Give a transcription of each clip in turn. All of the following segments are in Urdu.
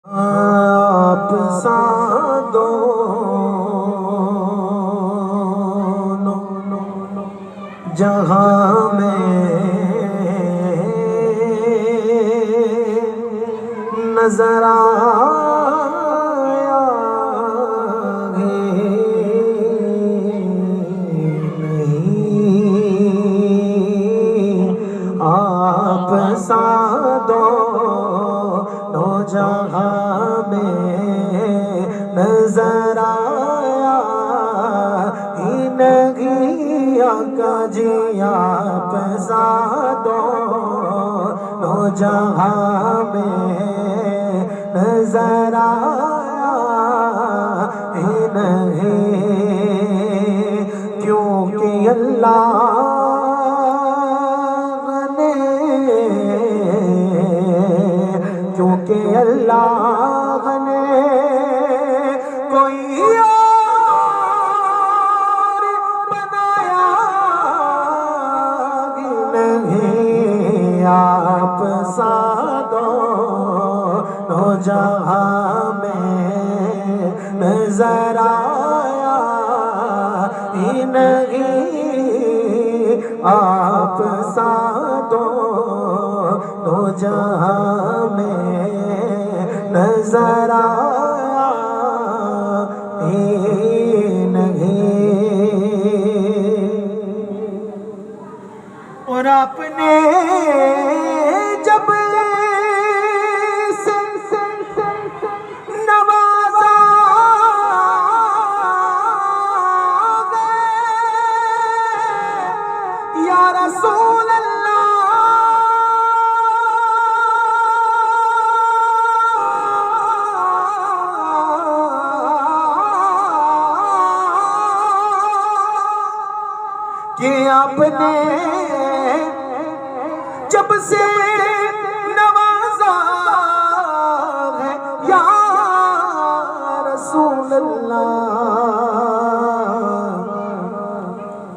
آپ سا دونوں جہاں میں نظر آیا نہیں، آپ سا دونوں جہاں میں نظر آیا ہی نہیں، آقا جی آپ سا دونوں جہاں میں نظر آیا ہی نہیں، کیونکہ اللہ نے اللہ نے کوئی اور بنایا ہی نہیں، آپ سا دونوں جہاں میں نظر آیا ہی نہیں، آپ سا دونوں جہاں میں نظر آیا ہی نہیں، اور آپ نے جب سے نوازا یا رسول اللہ، کہ آپ نے جب سے نوازا ہے یا رسول اللہ،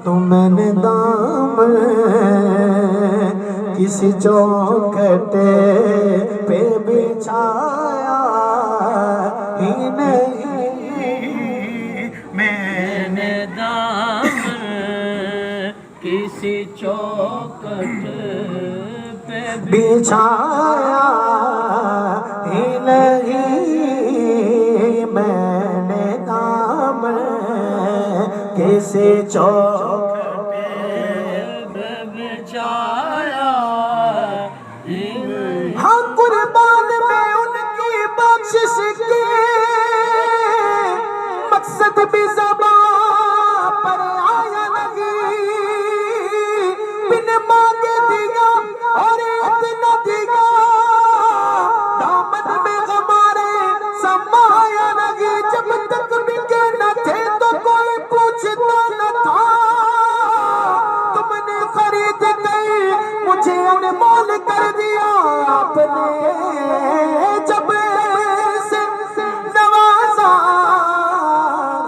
تو میں نے دامن کسی چوکھٹے پہ بچھایا ہی نہیں، میں نے دامن کسی چوکھٹ پہ بچھایا ہی نہیں، میں نے دامن کسی چوکھٹ پہ بچھایا ہی نہیں، ہاں قربان میں ان کی بخشش کی مقصد بھی زبان پر آیا نہیں، بن مانگے دیا اور اتنا دیا، دامن میں ہمارے سمایا نہیں، جب تک بکے نہ تھے تو کوئی پوچھتا نہ تھا، تم نے خرید گئی مجھے انمول کر دیا، آپ نے جب سے نوازا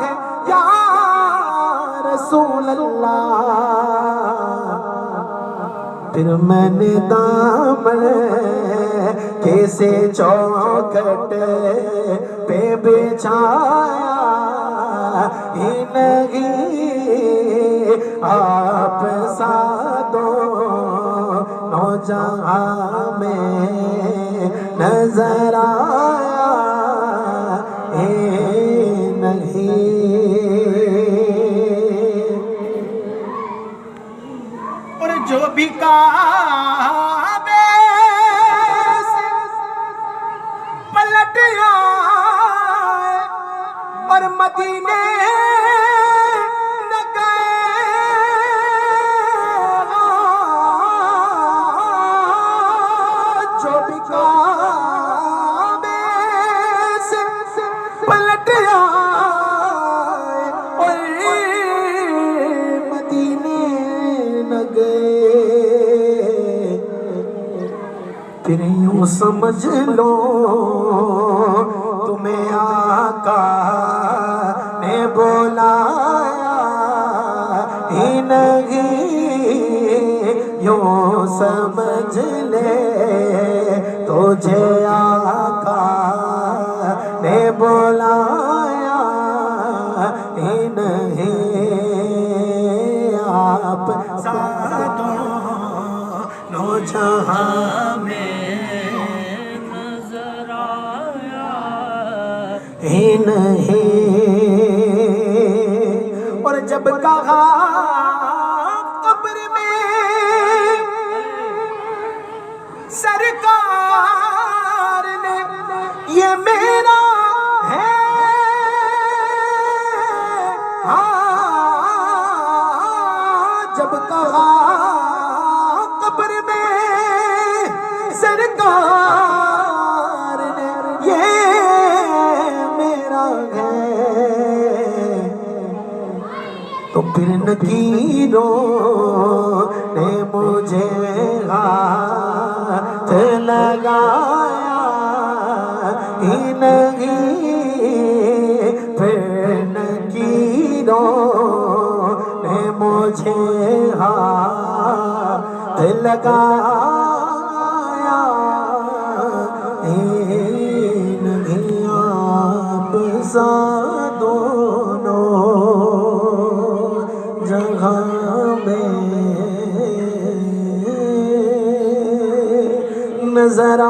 ہے یا رسول اللہ، پھر میں نے دامن کیسے چوکھٹ پہ بچھایا ہی نہیں، آپ سا دونوں جہاں میں نظر آیا ہی نہیں، اور جو بھی کعبے سے پلٹ آئے اور مدینے نہ گئے، جو بھی کعبے سے پلٹ آئے اور مدینے نہ گئے، پھر یوں سمجھ لو تمہیں آقا نے بلایا ہی نہیں، یوں سمجھ لے تجھے آقا نے بلایا ہی نہیں آپ سا دونوں جہاں میں نظر آیا ہی نہیں اور جب کہا قبر میں سرکار نے یہ میرا ہے جب کہا قبر میں سرکار نے یہ میرا ہے تو پھر نکیروں نے مجھے ہاتھ لگایا ہی نہیں پھر نکیروں نے مجھے ہاتھ لگایا ہی نہیں آپ سا دونوں جہاں میں نظر